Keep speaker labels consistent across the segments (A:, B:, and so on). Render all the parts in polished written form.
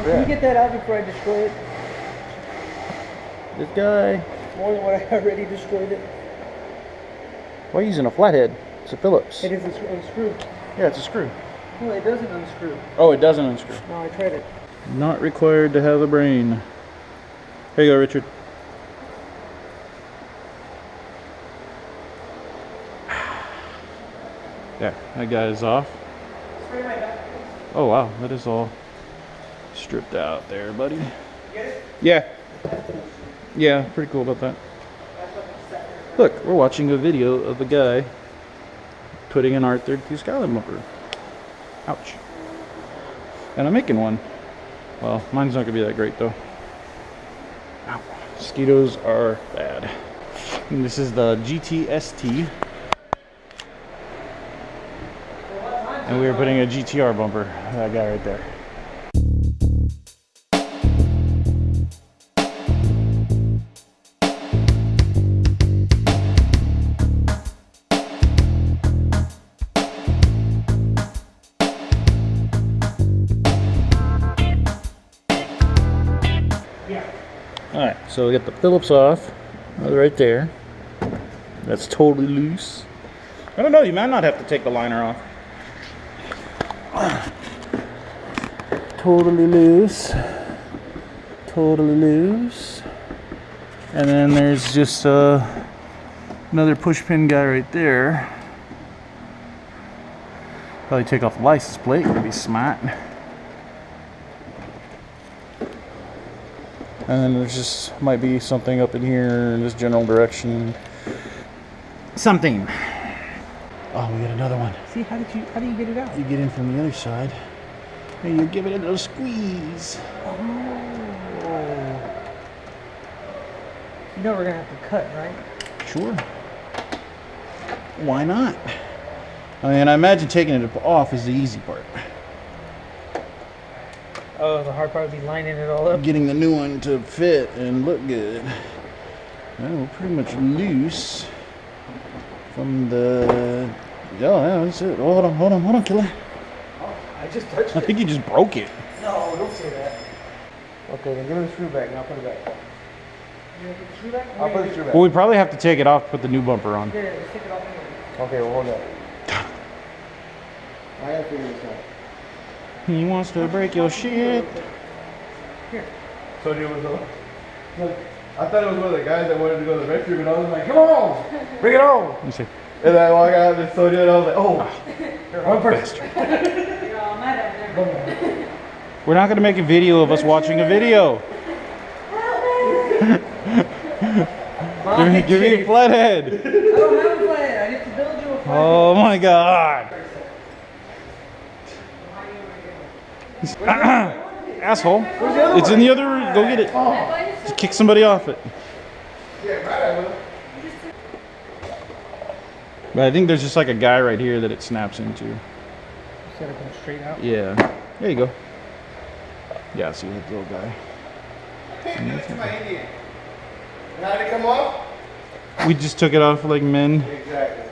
A: Can you get that out before I destroy it?
B: This guy.
A: More than what I already destroyed it.
B: Why are you using a flathead? It's a Phillips.
A: It is a screw.
B: Yeah, it's a screw.
A: No, it doesn't unscrew.
B: Oh, it doesn't unscrew.
A: No, I tried it.
B: Not required to have a brain. Here you go, Richard. There, that guy is off.
A: Spray my back.
B: Oh wow, that is all stripped out there, buddy.
A: Get it?
B: Yeah. Yeah, pretty cool about that. Look, we're watching a video of the guy putting an R32 Skyline bumper. Ouch. And I'm making one. Well, mine's not gonna be that great though. Ow. Mosquitoes are bad. And this is the GTS-T. And we were putting a GTR bumper. That guy right there. Alright, so we got the Phillips off. Right there. That's totally loose. I don't know, you might not have to take the liner off. Totally loose. Totally loose. And then there's just another push pin guy right there. Probably take off the license plate, would be smart. And then there's just might be something up in here in this general direction. Something. Oh, we got another one.
A: See, how do you get it out?
B: You get in from the other side, and you give it a little squeeze.
A: Oh. You know we're gonna have to cut, right?
B: Sure. Why not? I mean, I imagine taking it off is the easy part.
A: Oh, the hard part would be lining it all up.
B: Getting the new one to fit and look good. Well, we're pretty much loose from the... Yeah, that's it. Oh, hold on, killer.
A: Oh, I just touched it.
B: I think you just broke it.
A: No, don't say that.
C: Okay, then give me the screw back and I'll put it back.
A: You gonna put the screw back?
C: I'll put the screw back.
B: Well, we probably have to take it off, put the new bumper on.
A: Yeah, let's take it off anyway.
C: Okay, well, hold up. I gotta figure this out.
B: He wants to break your shit.
A: Here.
C: So it was look, I thought it was one of the guys that wanted to go to the restroom, and I was like, come on, bring it on.
B: Let me see.
C: And I walk out and so and I was like, oh, one person.
B: We're not going to make a video of us watching a video. Give me a flathead.
A: I don't have a flathead. I need to build you a flathead.
B: Oh my god. Asshole. It's in the other room. Go get it. Just kick somebody off it. But I think there's just like a guy right here that it snaps into.
A: Instead of going straight out?
B: Yeah. There you go. Yeah, see that little guy.
C: Give it to my Indian. And how did it come off?
B: We just took it off like men.
C: Exactly.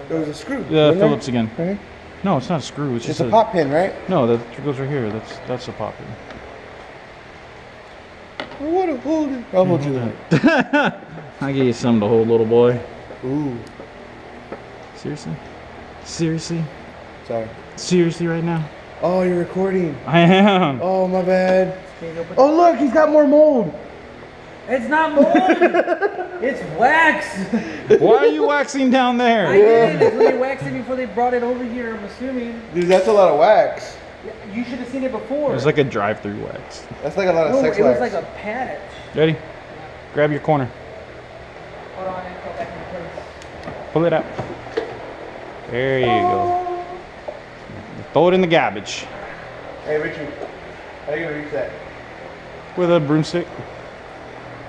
C: There was a screw.
B: Phillips again.
C: Right?
B: No, it's not a screw. It's just
C: a pop pin, right?
B: No, that goes right here. That's a pop pin.
C: I want to hold it. I'll hold you that.
B: I'll give you something to hold, little boy.
C: Ooh.
B: Seriously? Seriously?
C: Sorry.
B: Seriously right now?
C: Oh, you're recording.
B: I am.
C: Oh, my bad. Oh, look, he's got more mold.
A: It's not mold. It's wax.
B: Why are you waxing down there?
A: I did. It's when they waxed it before they brought it over here, I'm assuming.
C: Dude, that's a lot of wax.
A: You should have seen it before.
B: It was like a drive-through wax.
C: That's like a lot of
A: No,
C: sex
A: it
C: wax.
A: was like a patch.
B: Ready? Grab your corner.
A: Hold on, I go back in place.
B: Pull it out. There you go. Throw it in the garbage.
C: Hey, Richard, how you gonna reach that?
B: With a broomstick.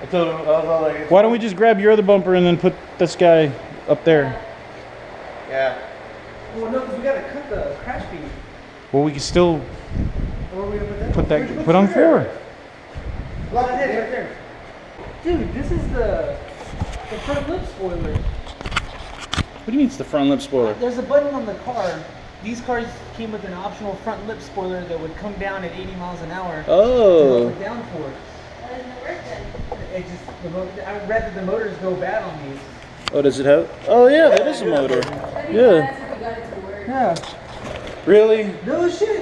C: I told him, I was all like,
B: Why don't we just grab your other bumper and then put this guy up there?
C: yeah.
A: Well, no, because we got to cut the crash beam.
B: Well, we can still
A: Where are we going to put that?
B: put that, put on four.
A: Lock it in, right there. Dude, this is the front lip spoiler.
B: What do you mean it's the front lip spoiler?
A: There's a button on the car these cars came with an optional front lip spoiler that would come down at 80 miles an hour.
B: Oh.
A: To help the downforce. That doesn't work then. It just, I read that the motors go bad on these.
B: Oh, does it have? Oh yeah, that is a motor. Yeah.
A: Yeah.
B: Really?
A: No shit.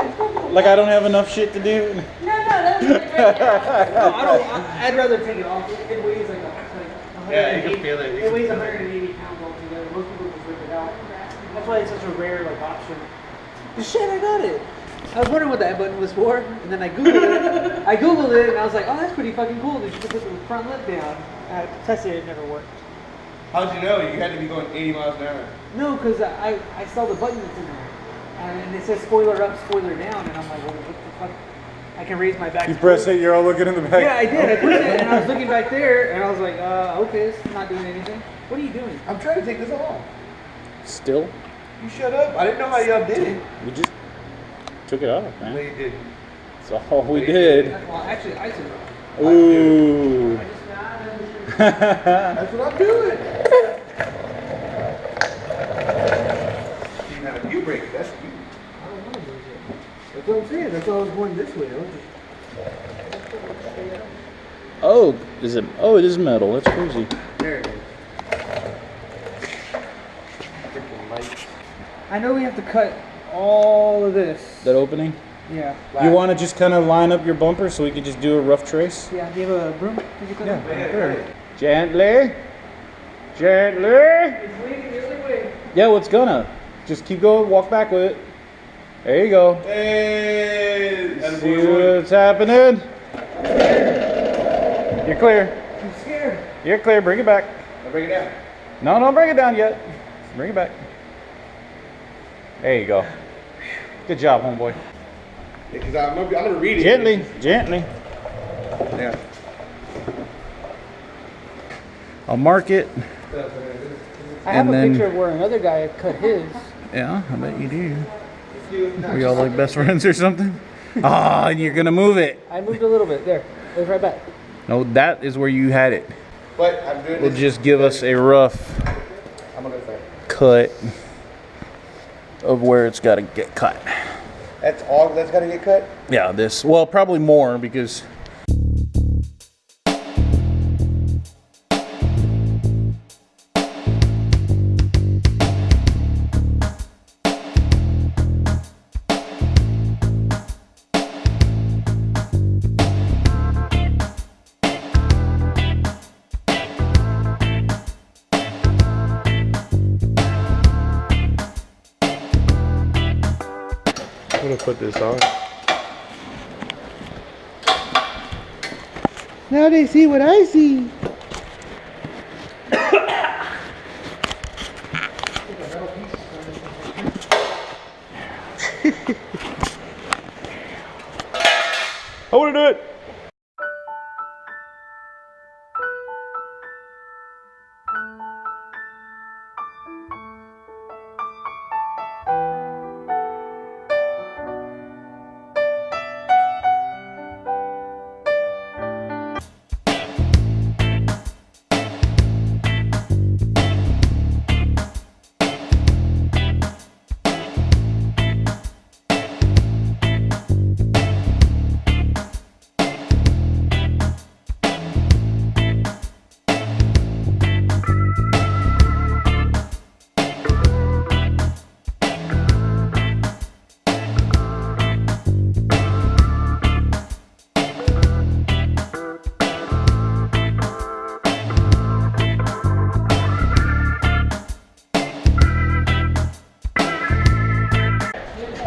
B: Like I don't have enough shit to do?
D: No, that was great.
A: No, I'd rather take it off. It weighs like
C: Yeah, you can feel it.
A: It weighs 180 pounds altogether. Most people just rip it out. That's why it's such a rare like option. Shit, I got it. I was wondering what that button was for, and then I googled it. I googled it, and I was like, oh, that's pretty fucking cool. That you can put the front lip down. I tested it, it never worked.
C: How'd you know? You had to be going 80 miles an hour.
A: No, because I saw the button that's in there. And it says spoiler up, spoiler down, and I'm like, well, what the fuck? I can raise my back.
C: You press it, you're all looking in the back.
A: Yeah, I did. I pressed it, and I was looking back there, and I was like, okay, this is not doing anything. What are you doing?
C: I'm trying to take this off.
B: Still?
C: You shut up. I didn't know how y'all did it.
B: We just took it off,
C: No,
B: man.
C: you didn't.
B: That's all we did.
A: Well, actually, I took it off.
B: Ooh.
C: That's what I'm doing. You have a new brake. That's you.
A: I don't know. That's what I'm saying. That's why I was going this way. I was just...
B: Oh, is it? Oh, it is metal. That's crazy.
A: There it is.
C: Freaking lights.
A: I know we have to cut all of this.
B: That opening?
A: Yeah.
B: You want to just kind of line up your bumper so we could just do a rough trace?
A: Yeah, do you have a broom? Did you cut it?
B: Sure. Gently. Gently.
A: It's leaning the other way.
B: Yeah, well, it's gonna. Just keep going. Walk back with it. There you go.
C: Hey!
B: See what's happening? You're clear.
A: I'm scared.
B: You're clear. Bring it back.
C: I'll bring it down.
B: No, don't bring it down yet. Bring it back. There you go. Good job, homeboy.
C: Because I'm gonna read it.
B: Gently, gently.
C: Yeah.
B: I'll mark it.
A: I have
B: And
A: a
B: then-
A: picture of where another guy cut his.
B: Yeah, I bet you do. We all like best friends or something? Ah, and you're gonna move it.
A: I moved a little bit. There. It was right back.
B: No, that is where you had it.
C: But I'm doing
B: Will
C: this.
B: just give us a rough
C: I'm gonna start.
B: cut of where it's got to get cut.
C: That's all that's gotta get cut?
B: Yeah, this. Well, probably more because.
C: I'm gonna put this on.
A: Now they see what I see.
B: I want to do it.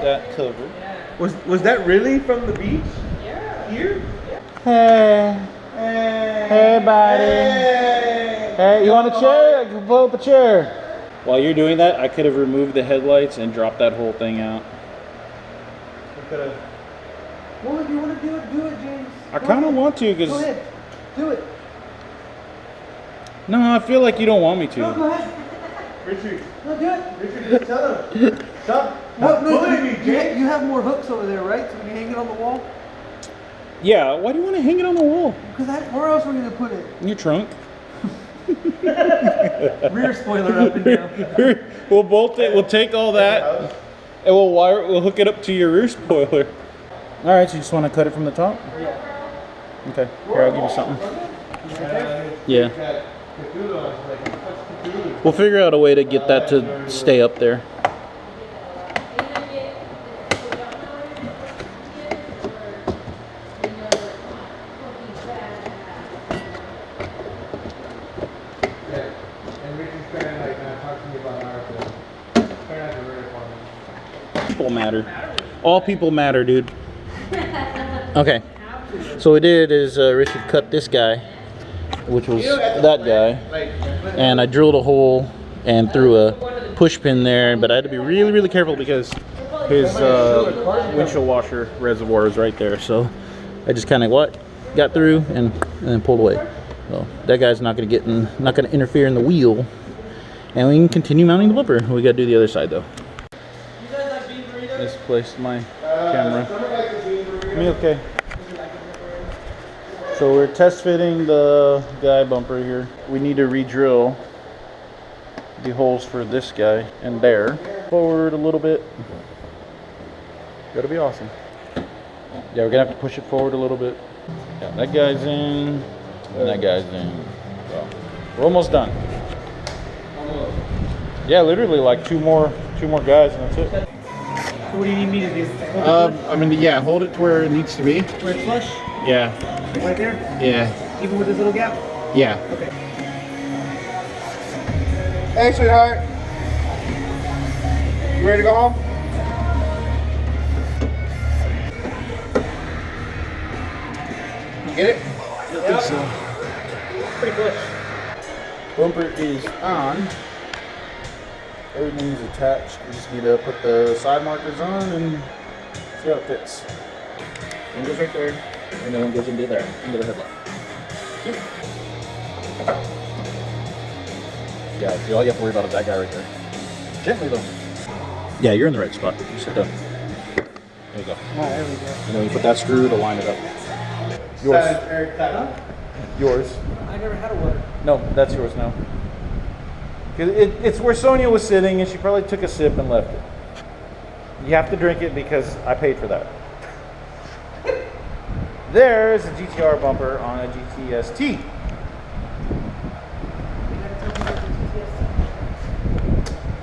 B: That cover.
C: Was that really from the beach? Yeah. Here?
B: Hey. Hey, buddy. Hey, you want a chair? I can pull up a chair. While you're doing that, I could have removed the headlights and dropped that whole thing out.
A: Well, if you want to do it, James.
B: I kind of want to
A: Go
B: because.
A: ahead. Do it.
B: No, I feel like you don't want me
A: No,
B: to.
A: go ahead.
C: Richard,
A: No, do it.
C: Richard, just tell him. Stop.
A: No,
C: bullying me, James.
A: you have more hooks over there, right? So we can hang it on the wall?
B: Yeah, why do you want to hang it on the wall?
A: Because where else are we going to put it?
B: In your trunk?
A: Rear spoiler up and down.
B: We'll bolt it. We'll take all that. And we'll hook it up to your rear spoiler. All right, so you just want to cut it from the top?
A: Yeah.
B: Okay, here, I'll give you something. Yeah. We'll figure out a way to get that to stay up there. People matter. All people matter, dude. Okay. So what we did is Richard cut this guy, which was that guy, and I drilled a hole and threw a push pin there, but I had to be really, really careful because his windshield washer reservoir is right there. So I just kind of got through and then pulled away. So that guy's not going to interfere in the wheel, and we can continue mounting the bumper. We got to do the other side though. Misplaced my camera. Me okay. So we're test fitting the guy bumper here. We need to re-drill the holes for this guy and there. Forward a little bit. That'll be awesome. Yeah, we're gonna have to push it forward a little bit. Yeah, that guy's in, and that guy's in. So we're almost done. Yeah, literally like two more guys and that's it.
A: So what do you need me to do?
B: I mean, yeah, hold it to where it needs to be.
A: Where it's flush?
B: Yeah.
A: Right there?
B: Yeah.
A: Even with this little gap?
B: Yeah.
A: Okay.
C: Hey, sweetheart. You ready to go home? Get it?
B: I think so.
A: Pretty close.
B: Bumper is on. Everything's attached. We just need to put the side markers on and see how it fits. One goes right there, and then one goes into there, into the headlight. Yeah, see, all you have to worry about is that guy right there. Gently though. Yeah, you're in the right spot. You sit down. There you go.
A: Oh, there we go.
B: And then you put that screw to line it up. Yours. Yours.
A: I never had a water.
B: No, that's yours now. It's where Sonia was sitting, and she probably took a sip and left it. You have to drink it because I paid for that. There's a GTR bumper on a GTS-T.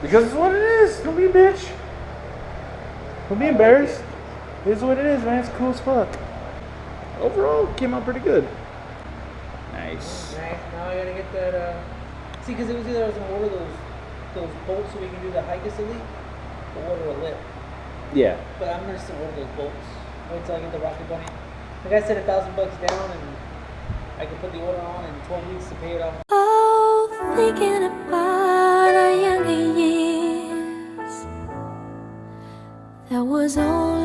B: Because it's what it is. Don't be a bitch. Don't be embarrassed. It is what it is, man. It's cool as fuck. Overall, it came out pretty good. Nice.
A: Nice. Now I gotta get that. See, because it was either I was gonna order those bolts so we can do the Higas Elite, or order a lip.
B: Yeah.
A: But I'm gonna still order those bolts. Wait till I get the Rocket Bunny. The guy said $1,000 down, and I can put the order on in 12 weeks to pay it off.
D: Oh, thinking about our younger years. That was all